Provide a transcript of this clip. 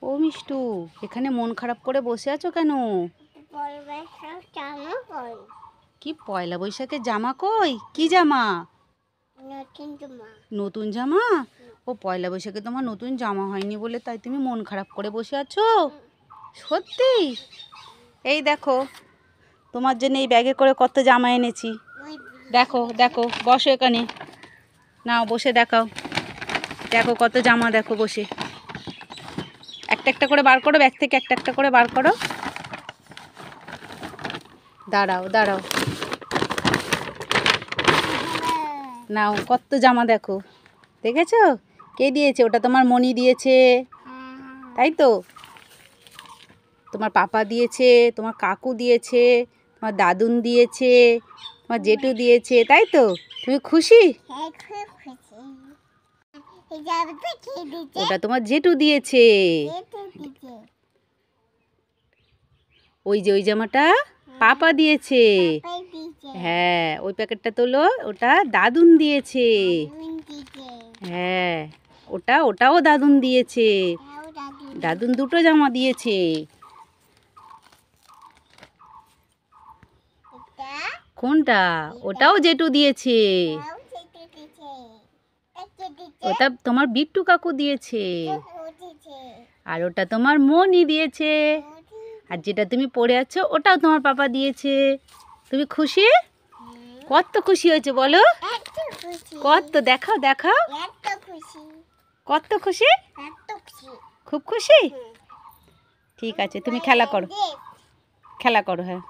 ও মিষ্টু, এখানে মন খারাপ করে বসে আছো কেন? কি পয়লা বৈশাখের জামা কই? কি জামা? নতুন জামা? ও পয়লা বৈশাখে তোমার নতুন জামা হয়নি বলে তাই তুমি মন খারাপ করে বসে আছো? সত্যি? এই দেখো, তোমার জন্য এই ব্যাগে করে কত জামা এনেছি। দেখো দেখো, বসো এখানে, নাও বসে দেখাও। দেখো কত জামা, দেখো বসে। একটা একটা করে বার করো, ব্যাগ থেকে একটা একটা করে বার করো। দাঁড়াও দাঁড়াও, নাও কত জামা দেখো। দেখেছো? কে দিয়েছে? ওটা তোমার মনি দিয়েছে, তাই তো? তোমার পাপা দিয়েছে, তোমার কাকু দিয়েছে, তোমার দাদুন দিয়েছে, তোমার জেঠু দিয়েছে, তাই তো? তুমি খুশি? ওটা তোমার জেঠু দিয়েছে। ওই যে ওই জামাটা পাপা দিয়েছে। হ্যাঁ, ওই প্যাকেটটা তোলো, ওটা দাদুন দিয়েছে। হ্যাঁ, ওটাও দাদুন দিয়েছে। দাদুন দুটো জামা দিয়েছে। কোনটা? ওটাও জেঠু দিয়েছে। ওটা তোমার বিট্টু কাকু দিয়েছে। আর ওটা তোমার মনি দিয়েছে। আর যেটা তুমি পরে আছো ওটাও তোমার পাপা দিয়েছে। তুমি খুশি? কত খুশি হয়েছে বলো? কত? দেখাও দেখাও। কত খুশি? খুব খুশি? ঠিক আছে, তুমি খেলা করো, খেলা করো। হ্যাঁ।